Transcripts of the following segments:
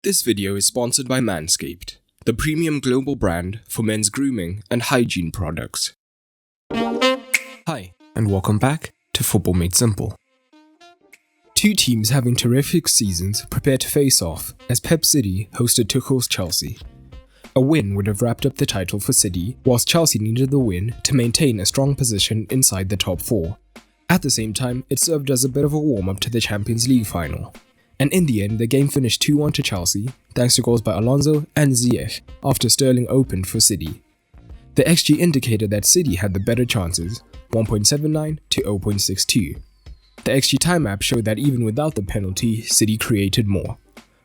This video is sponsored by Manscaped, the premium global brand for men's grooming and hygiene products. Hi, and welcome back to Football Made Simple. Two teams having terrific seasons prepare to face off as Pep City hosted Tuchel's Chelsea. A win would have wrapped up the title for City, whilst Chelsea needed the win to maintain a strong position inside the top four. At the same time, it served as a bit of a warm-up to the Champions League final. And in the end, the game finished 2-1 to Chelsea, thanks to goals by Alonso and Ziyech, after Sterling opened for City. The XG indicated that City had the better chances, 1.79 to 0.62. The XG time app showed that even without the penalty, City created more.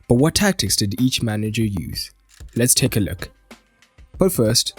But what tactics did each manager use? Let's take a look. But first,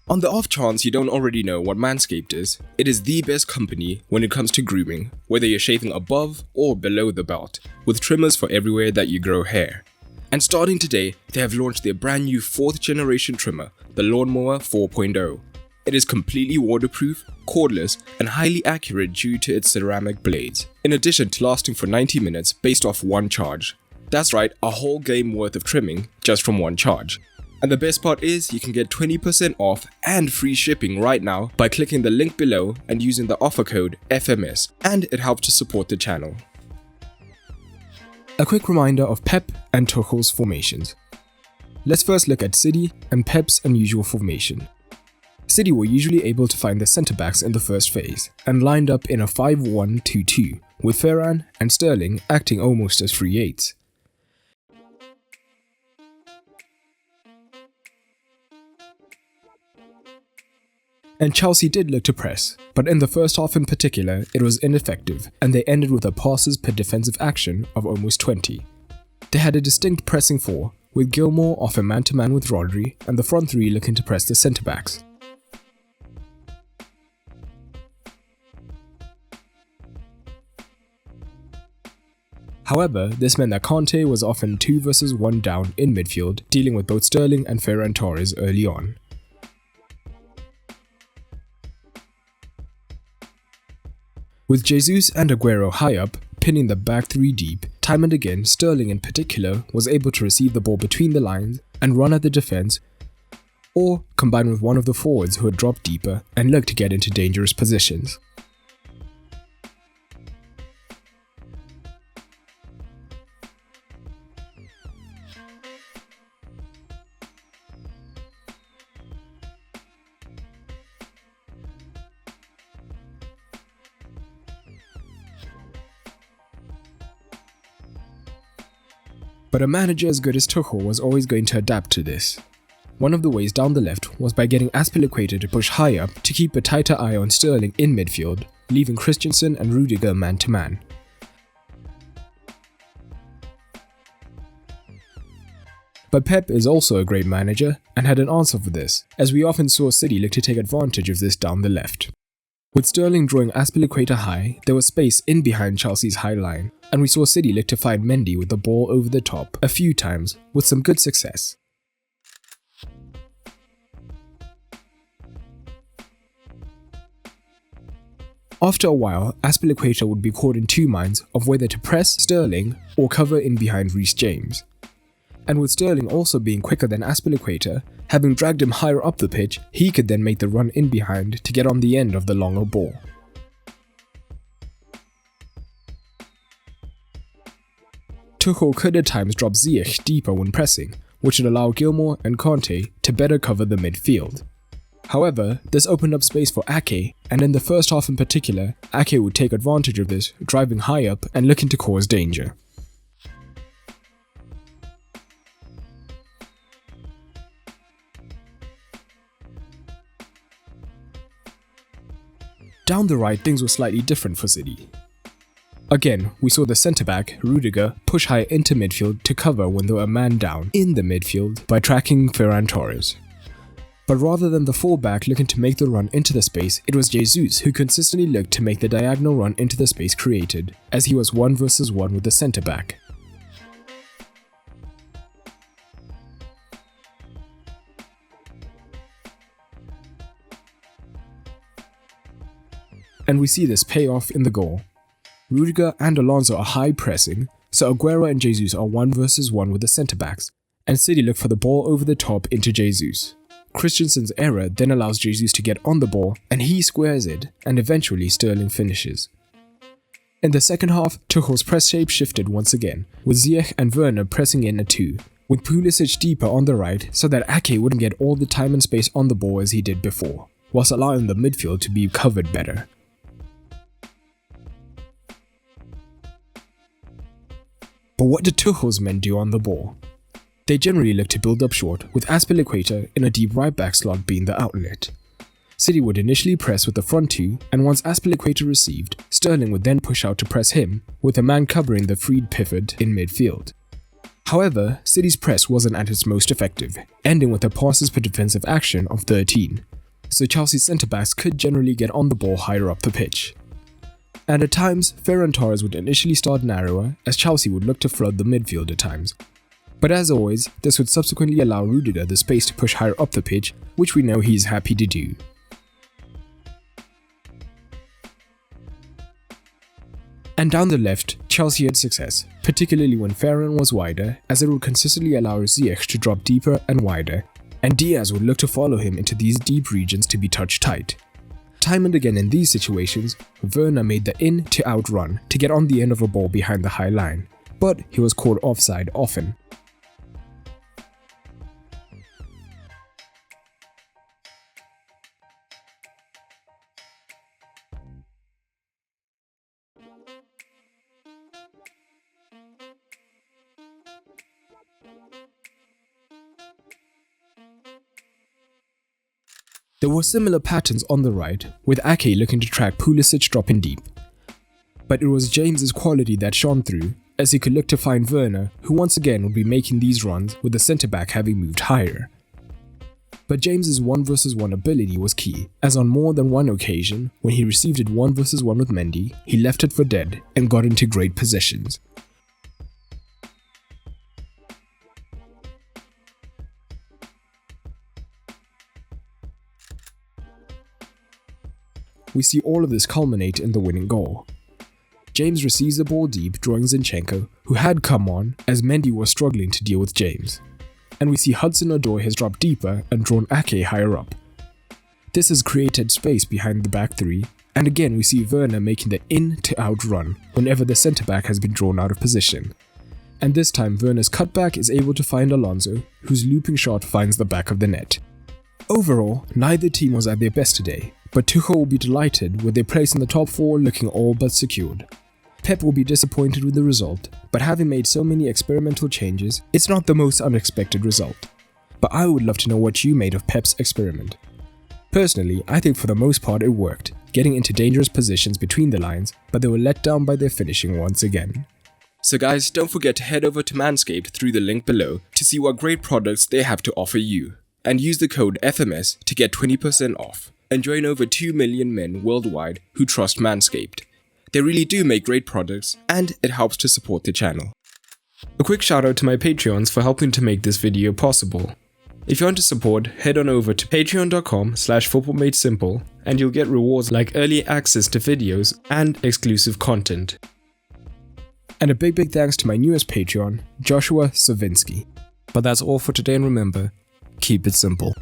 on the off chance you don't already know what Manscaped is, it is the best company when it comes to grooming, whether you're shaving above or below the belt, with trimmers for everywhere that you grow hair. And starting today, they have launched their brand new 4th generation trimmer, the Lawnmower 4.0. It is completely waterproof, cordless, and highly accurate due to its ceramic blades, in addition to lasting for 90 minutes based off one charge. That's right, a whole game worth of trimming just from one charge. And the best part is you can get 20% off and free shipping right now by clicking the link below and using the offer code FMS, and it helps to support the channel. A quick reminder of Pep and Tuchel's formations. Let's first look at City and Pep's unusual formation. City were usually able to find their centre-backs in the first phase and lined up in a 5-1-2-2, with Ferran and Sterling acting almost as free eights. And Chelsea did look to press, but in the first half in particular, it was ineffective, and they ended with a passes per defensive action of almost 20. They had a distinct pressing four, with Gilmour off a man-to-man with Rodri, and the front three looking to press the centre-backs. However, this meant that Kanté was often 2 versus 1 down in midfield, dealing with both Sterling and Ferran Torres early on. With Jesus and Aguero high up, pinning the back three deep, time and again Sterling in particular was able to receive the ball between the lines and run at the defence, or combine with one of the forwards who had dropped deeper and looked to get into dangerous positions. But a manager as good as Tuchel was always going to adapt to this. One of the ways down the left was by getting Azpilicueta to push high up to keep a tighter eye on Sterling in midfield, leaving Christensen and Rudiger man-to-man. But Pep is also a great manager and had an answer for this, as we often saw City look to take advantage of this down the left. With Sterling drawing Azpilicueta high, there was space in behind Chelsea's high line, and we saw City look to find Mendy with the ball over the top a few times, with some good success. After a while, Azpilicueta would be caught in two minds of whether to press Sterling or cover in behind Reece James. And with Sterling also being quicker than Azpilicueta, having dragged him higher up the pitch, he could then make the run in behind to get on the end of the longer ball. Tuchel could at times drop Ziyech deeper when pressing, which would allow Gilmour and Kanté to better cover the midfield. However, this opened up space for Ake, and in the first half in particular, Ake would take advantage of this, driving high up and looking to cause danger. Down the right, things were slightly different for City. Again, we saw the centre-back, Rudiger, push high into midfield to cover when there were a man down in the midfield by tracking Ferran Torres. But rather than the full-back looking to make the run into the space, it was Jesus who consistently looked to make the diagonal run into the space created, as he was 1 versus 1 with the centre-back. And we see this pay off in the goal. Rudiger and Alonso are high pressing, so Aguero and Jesus are 1 versus 1 with the centre-backs, and City look for the ball over the top into Jesus. Christensen's error then allows Jesus to get on the ball, and he squares it, and eventually Sterling finishes. In the second half, Tuchel's press shape shifted once again, with Ziyech and Werner pressing in at 2, with Pulisic deeper on the right so that Ake wouldn't get all the time and space on the ball as he did before, whilst allowing the midfield to be covered better. But what did Tuchel's men do on the ball? They generally look to build up short, with Azpilicueta in a deep right-back slot being the outlet. City would initially press with the front two, and once Azpilicueta received, Sterling would then push out to press him, with a man covering the freed pivot in midfield. However, City's press wasn't at its most effective, ending with a passes per defensive action of 13, so Chelsea's centre-backs could generally get on the ball higher up the pitch. And at times, Ferran Torres would initially start narrower, as Chelsea would look to flood the midfield at times. But as always, this would subsequently allow Rudiger the space to push higher up the pitch, which we know he's happy to do. And down the left, Chelsea had success, particularly when Ferran was wider, as it would consistently allow Ziyech to drop deeper and wider, and Diaz would look to follow him into these deep regions to be touch tight. Time and again in these situations, Werner made the in-to-out run to get on the end of a ball behind the high line, but he was caught offside often. There were similar patterns on the right, with Ake looking to track Pulisic dropping deep. But it was James's quality that shone through, as he could look to find Werner, who once again would be making these runs with the centre-back having moved higher. But James's 1 versus 1 ability was key, as on more than one occasion, when he received it 1 versus 1 with Mendy, he left it for dead and got into great positions. We see all of this culminate in the winning goal. James receives the ball deep, drawing Zinchenko, who had come on as Mendy was struggling to deal with James. And we see Hudson-Odoi has dropped deeper and drawn Ake higher up. This has created space behind the back three, and again we see Werner making the in-to-out run whenever the centre-back has been drawn out of position. And this time Werner's cutback is able to find Alonso, whose looping shot finds the back of the net. Overall, neither team was at their best today, but Tuchel will be delighted with their place in the top 4 looking all but secured. Pep will be disappointed with the result, but having made so many experimental changes, it's not the most unexpected result. But I would love to know what you made of Pep's experiment. Personally, I think for the most part it worked, getting into dangerous positions between the lines, but they were let down by their finishing once again. So guys, don't forget to head over to Manscaped through the link below to see what great products they have to offer you, and use the code FMS to get 20% off. And join over 2 million men worldwide who trust Manscaped. They really do make great products, and it helps to support the channel. A quick shout out to my Patreons for helping to make this video possible. If you want to support, head on over to patreon.com/footballmadesimple and you'll get rewards like early access to videos and exclusive content. And a big thanks to my newest Patreon, Joshua Savinsky. But that's all for today, and remember, keep it simple.